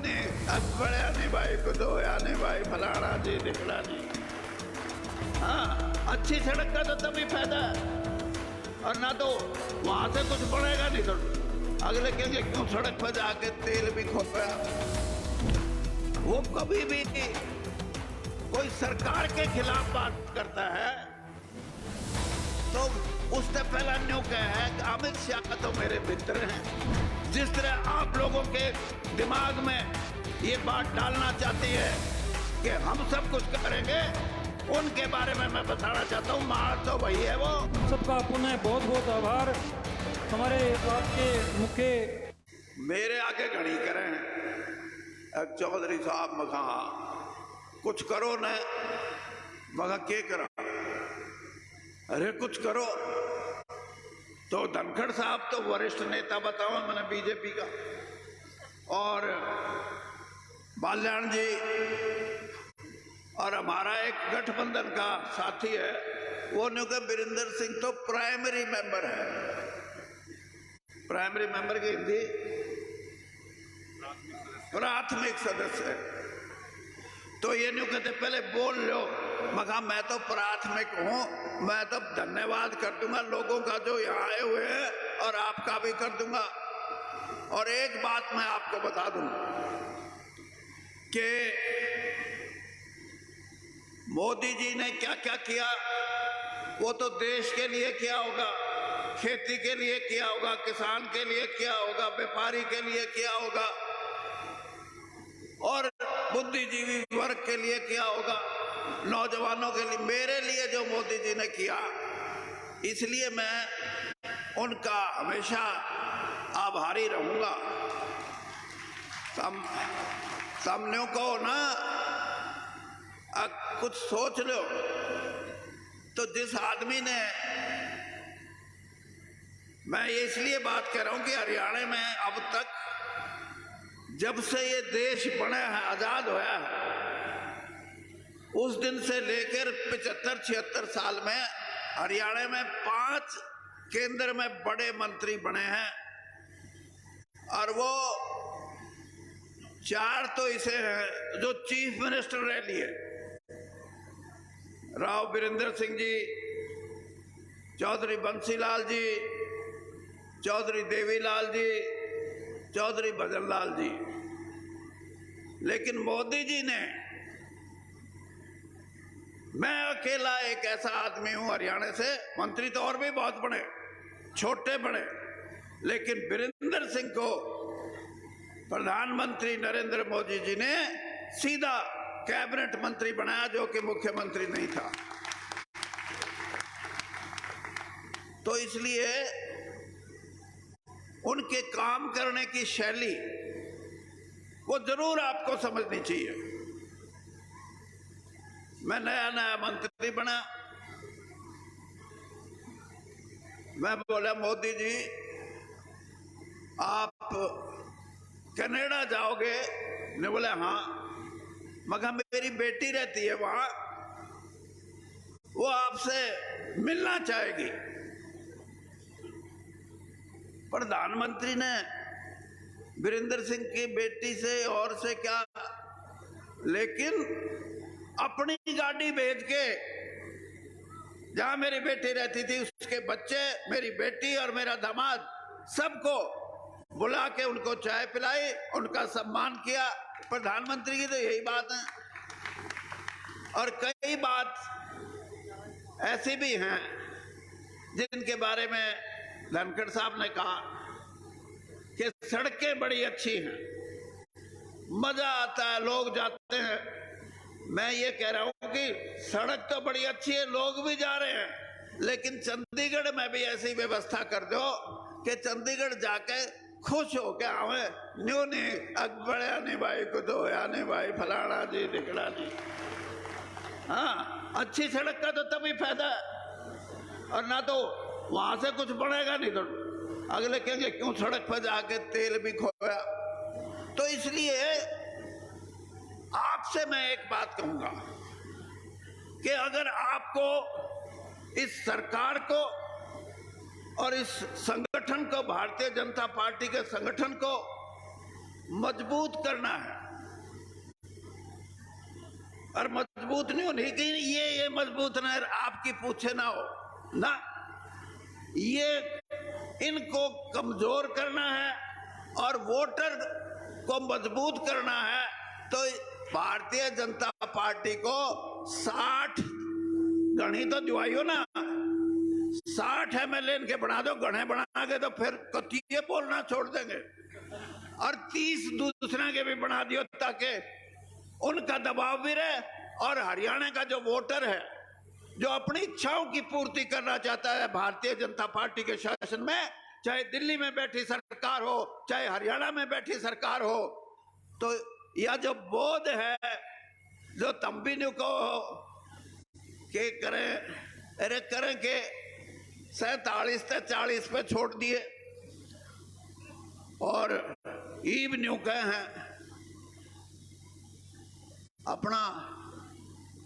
नहीं बड़ा नहीं भाई कुछ होया नहीं भाई फलाना जी निकला नहीं। हाँ, अच्छी सड़क का तो तभी फायदा है, और ना तो वहां से कुछ बढ़ेगा नहीं। तो अगले कहेंगे क्यों सड़क पर जाके तेल भी खोपया। वो कभी भी कोई सरकार के खिलाफ बात करता है तो उसने पहला न्यू कहा है कि अमित शाह तो मेरे मित्र हैं। जिस तरह आप लोगों के दिमाग में ये बात डालना चाहती है कि हम सब कुछ करेंगे, उनके बारे में मैं बताना चाहता हूँ, मार तो वही है वो। सबका पुनः बहुत बहुत आभार। हमारे आपके मुख्य मेरे आगे घड़ी करें चौधरी साहब मखा कुछ करो न, मगा के करा, अरे कुछ करो। तो धनखड़ साहब तो वरिष्ठ नेता बताओ मैंने बीजेपी का, और बाल्याण जी और हमारा एक गठबंधन का साथी है वो न्यू के वीरेंद्र सिंह तो प्राइमरी मेंबर है। प्राइमरी मेंबर की हिंदी प्राथमिक सदस्य है। तो ये न्यू कहते पहले बोल लो, मगा मैं तो प्राथमिक हूं, मैं तो धन्यवाद कर दूंगा लोगों का जो यहाँ आए हुए हैं, और आपका भी कर दूंगा। और एक बात मैं आपको बता दूं कि मोदी जी ने क्या क्या किया, वो तो देश के लिए किया होगा, खेती के लिए किया होगा, किसान के लिए किया होगा, व्यापारी के लिए किया होगा, और बुद्धिजीवी वर्ग के लिए किया होगा, नौजवानों के लिए। मेरे लिए जो मोदी जी ने किया, इसलिए मैं उनका हमेशा आभारी रहूंगा। सामने को ना कुछ सोच लो तो जिस आदमी ने, मैं ये इसलिए बात कर रहा हूं कि हरियाणा में अब तक जब से ये देश बना है, आजाद होया है, उस दिन से लेकर 75-76 साल में हरियाणा में 5 केंद्र में बड़े मंत्री बने हैं, और वो 4 तो इसे हैं जो चीफ मिनिस्टर रह लिए, राव वीरेंद्र सिंह जी, चौधरी बंसीलाल जी, चौधरी देवीलाल जी, चौधरी भजनलाल जी। लेकिन मोदी जी ने, मैं अकेला एक ऐसा आदमी हूं हरियाणा से, मंत्री तो और भी बहुत बड़े छोटे बड़े, लेकिन वीरेंद्र सिंह को प्रधानमंत्री नरेंद्र मोदी जी ने सीधा कैबिनेट मंत्री बनाया, जो कि मुख्यमंत्री नहीं था। तो इसलिए उनके काम करने की शैली वो जरूर आपको समझनी चाहिए। मैं नया नया मंत्री बना, मैं बोला मोदी जी आप कनाडा जाओगे? ने बोला हाँ। मगर मेरी बेटी रहती है वहां, वो आपसे मिलना चाहेगी। प्रधानमंत्री ने वीरेंद्र सिंह की बेटी से और से क्या, लेकिन अपनी गाड़ी भेज के जहां मेरी बेटी रहती थी, उसके बच्चे, मेरी बेटी और मेरा दामाद, सबको बुला के उनको चाय पिलाई, उनका सम्मान किया। प्रधानमंत्री की तो यही बात है। और कई बात ऐसी भी हैं जिनके बारे में धनखड़ साहब ने कहा कि सड़कें बड़ी अच्छी हैं, मजा आता है, लोग जाते हैं। मैं ये कह रहा हूं कि सड़क तो बड़ी अच्छी है, लोग भी जा रहे हैं, लेकिन चंडीगढ़ में भी ऐसी व्यवस्था कर दो कि चंडीगढ़ जाके खुश हो के आवे, न्यू नहीं बड़ा नहीं भाई कुछ होया नहीं भाई फलाना जी निकला नहीं। हाँ, अच्छी सड़क का तो तभी फायदा है, और ना तो वहां से कुछ बढ़ेगा नहीं। तो अगले कहेंगे क्यों सड़क पर जाके तेल भी खोया। तो इसलिए आपसे मैं एक बात कहूंगा कि अगर आपको इस सरकार को और इस संगठन को, भारतीय जनता पार्टी के संगठन को मजबूत करना है। और मजबूत नहीं होनी कि ये मजबूत ना आपकी पूछे ना हो ना, ये इनको कमजोर करना है और वोटर को मजबूत करना है। तो भारतीय जनता पार्टी को 60 गणी तो दिवाइयो ना, 60 MLA इनके बना दो, गणे बना के तो फिर कतिये बोलना छोड़ देंगे, और 30 दूसरे के भी बना दियो ताकि उनका दबाव भी रहे। और हरियाणा का जो वोटर है जो अपनी इच्छाओं की पूर्ति करना चाहता है भारतीय जनता पार्टी के शासन में, चाहे दिल्ली में बैठी सरकार हो चाहे हरियाणा में बैठी सरकार हो, तो यह जो बोध है जो तंबिनु को के करें अरे करें के 47 से 40 पे छोड़ दिए और ईब न्यू कहे हैं अपना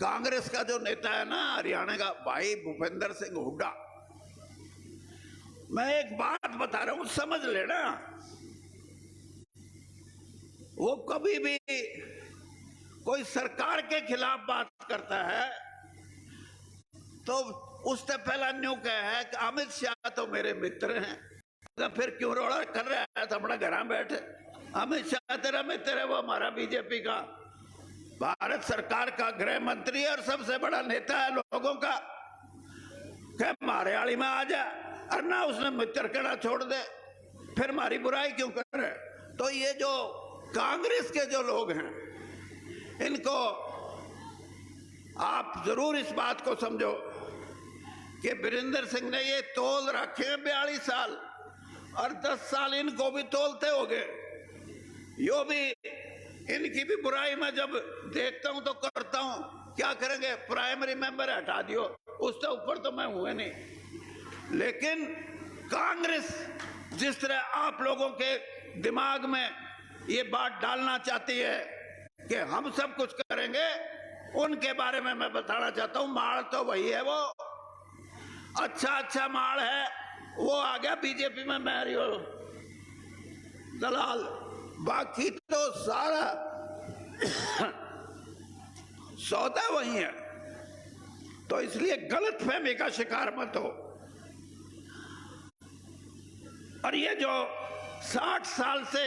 कांग्रेस का जो नेता है ना हरियाणा का भाई भूपेंद्र सिंह हुड्डा। मैं एक बात बता रहा हूं, समझ लेना, वो कभी भी कोई सरकार के खिलाफ बात करता है तो उससे पहला न्यू कहा है कि अमित शाह तो मेरे मित्र हैं, तो फिर क्यों रोड़ा कर रहा है, तो अपना घर बैठे। अमित शाह तेरा मित्र है, वो हमारा बीजेपी का भारत सरकार का गृह मंत्री और सबसे बड़ा नेता है लोगों का, क्या मारे आड़ी में आ जा, और ना उसने मित्र कहना छोड़ दे, फिर हमारी बुराई क्यों कर रहे। तो ये जो कांग्रेस के जो लोग हैं इनको आप जरूर इस बात को समझो कि वीरेंद्र सिंह ने ये तोल रखे 42 साल और 10 साल इनको भी तोलते हो गए। यो भी इनकी भी बुराई में जब देखता हूं तो करता हूं, क्या करेंगे, प्राइमरी मेंबर हटा दियो, उससे ऊपर तो मैं हुए नहीं। लेकिन कांग्रेस जिस तरह आप लोगों के दिमाग में ये बात डालना चाहती है कि हम सब कुछ करेंगे, उनके बारे में मैं बताना चाहता हूं, माल तो वही है, वो अच्छा माल है, वो आ गया बीजेपी में मैरियो दलाल, बाकी तो सारा सौदा वही है। तो इसलिए गलत फहमी का शिकार मत हो। और ये जो 60 साल से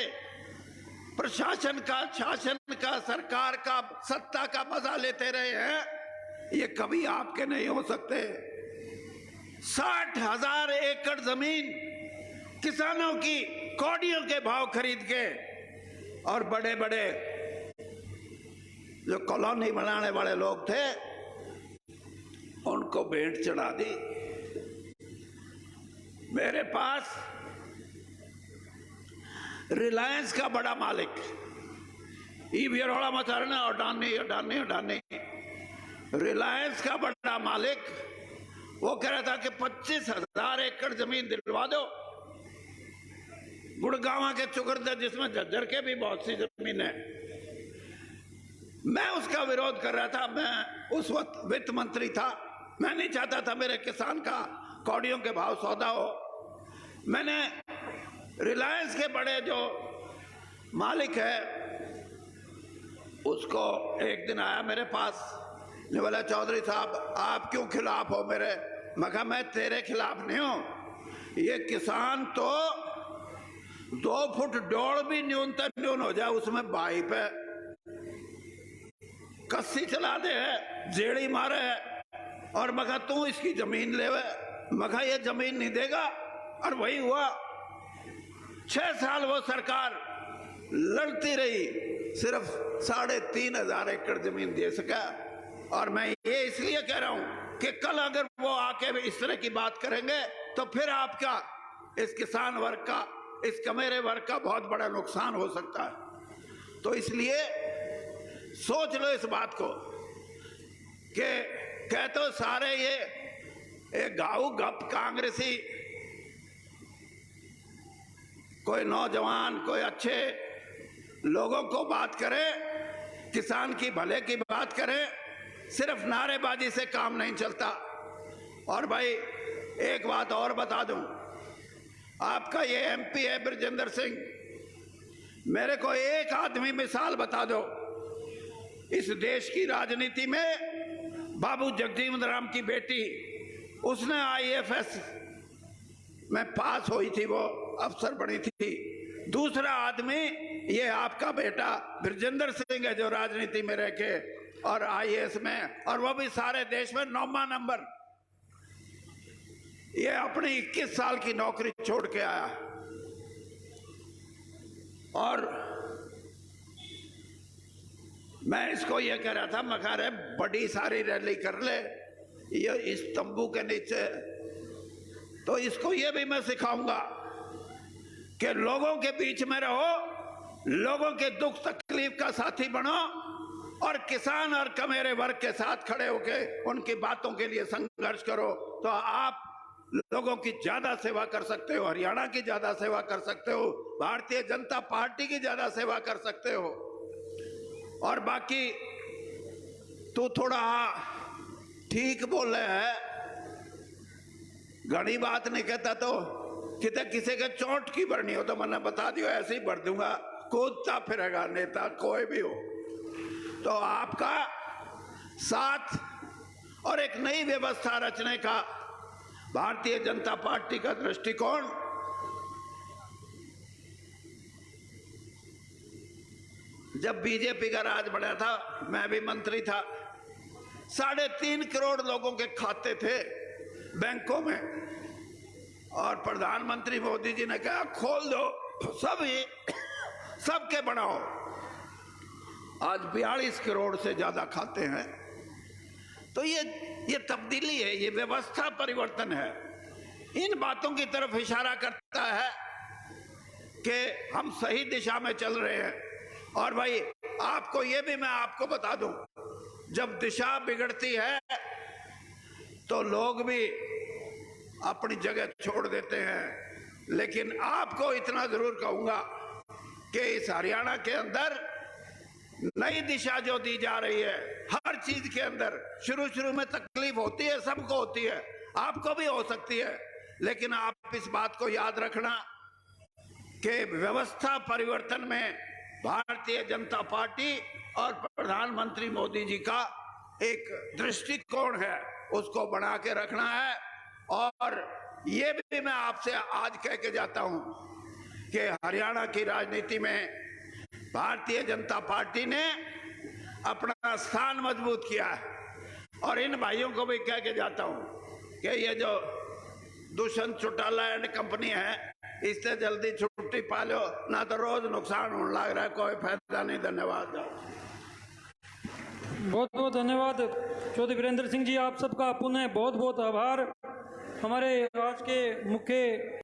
प्रशासन का, शासन का, सरकार का, सत्ता का मजा लेते रहे हैं, ये कभी आपके नहीं हो सकते। 60,000 एकड़ जमीन किसानों की कौड़ियों के भाव खरीद के और बड़े बड़े जो कॉलोनी बनाने वाले लोग थे उनको भेंट चढ़ा दी। मेरे पास रिलायंस का बड़ा मालिक ईवीरोड़ा मचारने अडानी रिलायंस का बड़ा मालिक वो कह रहा था कि 25,000 एकड़ जमीन दिलवा दो गुड़गांव के चुकरदे, जिसमें झज्जर के भी बहुत सी जमीन है। मैं उसका विरोध कर रहा था, मैं उस वक्त वित्त मंत्री था, मैं नहीं चाहता था मेरे किसान का कौड़ियों के भाव सौदा हो। मैंने रिलायंस के बड़े जो मालिक है उसको एक दिन आया मेरे पास, ने बोला चौधरी साहब आप क्यों खिलाफ हो मेरे। मैं कहा मैं तेरे खिलाफ नहीं हूं, ये किसान तो 2 फुट डोड़ भी न्यून हो जाए उसमें बाई पे कस्सी चला दे है, जेड़ी मारे है, और मगा तू इसकी जमीन ले। मगा ये जमीन नहीं देगा। और वही हुआ, 6 साल वो सरकार लड़ती रही, सिर्फ 3,500 एकड़ जमीन दे सका। और मैं ये इसलिए कह रहा हूं कि कल अगर वो आके भी इस तरह की बात करेंगे तो फिर आपका, इस किसान वर्ग का, इस कमेरे वर्ग का बहुत बड़ा नुकसान हो सकता है। तो इसलिए सोच लो इस बात को कि कहते हो सारे ये गाऊ गप कांग्रेसी, कोई नौजवान, कोई अच्छे लोगों को बात करे, किसान की भले की बात करे, सिर्फ नारेबाजी से काम नहीं चलता। और भाई एक बात और बता दूं, आपका ये एमपी है ब्रजेंद्र सिंह, मेरे को एक आदमी मिसाल बता दो इस देश की राजनीति में। बाबू जगजीवन राम की बेटी, उसने आईएफएस में पास हुई थी, वो अफसर बनी थी। दूसरा आदमी ये आपका बेटा ब्रजेंद्र सिंह है जो राजनीति में रह के और आईएएस में, और वो भी सारे देश में 9वां नंबर। ये अपनी 21 साल की नौकरी छोड़ के आया और मैं इसको ये कह रहा था, मैं कह रहा बड़ी सारी रैली कर ले ये इस तंबू के नीचे, तो इसको ये भी मैं सिखाऊंगा कि लोगों के बीच में रहो, लोगों के दुख तकलीफ का साथी बनो और किसान और कमेरे वर्ग के साथ खड़े होके उनकी बातों के लिए संघर्ष करो, तो आप लोगों की ज्यादा सेवा कर सकते हो, हरियाणा की ज्यादा सेवा कर सकते हो, भारतीय जनता पार्टी की ज्यादा सेवा कर सकते हो। और बाकी तू थोड़ा ठीक बोले है, घनी बात नहीं कहता तो किते किसी के चोट की भरनी हो तो मैंने बता दियो, ऐसे ही भर दूंगा, कूदता फिरेगा नेता कोई भी हो। तो आपका साथ और एक नई व्यवस्था रचने का भारतीय जनता पार्टी का दृष्टिकोण, जब बीजेपी का राज बढ़ा था, मैं भी मंत्री था, 3.5 करोड़ लोगों के खाते थे बैंकों में, और प्रधानमंत्री मोदी जी ने कहा खोल दो सभी, सबके बनाओ। आज 42 करोड़ से ज्यादा खाते हैं। तो ये तब्दीली है, ये व्यवस्था परिवर्तन है। इन बातों की तरफ इशारा करता है कि हम सही दिशा में चल रहे हैं। और भाई आपको ये भी मैं आपको बता दूं, जब दिशा बिगड़ती है तो लोग भी अपनी जगह छोड़ देते हैं। लेकिन आपको इतना जरूर कहूंगा कि इस हरियाणा के अंदर नई दिशा जो दी जा रही है, हर चीज के अंदर शुरू में तकलीफ होती है, सबको होती है, आपको भी हो सकती है, लेकिन आप इस बात को याद रखना कि व्यवस्था परिवर्तन में भारतीय जनता पार्टी और प्रधानमंत्री मोदी जी का एक दृष्टिकोण है, उसको बना के रखना है। और ये भी मैं आपसे आज कह के जाता हूं कि हरियाणा की राजनीति में भारतीय जनता पार्टी ने अपना स्थान मजबूत किया है। और इन भाइयों को भी कह के जाता हूं कि ये जो दुष्यंत चौटाला एंड कंपनी है, इससे जल्दी छुट्टी पा लो, ना तो रोज नुकसान होने लग रहा है, कोई फायदा नहीं। धन्यवाद। बहुत बहुत धन्यवाद चौधरी वीरेंद्र सिंह जी, आप सबका पुनः बहुत बहुत आभार। हमारे आज के मुख्य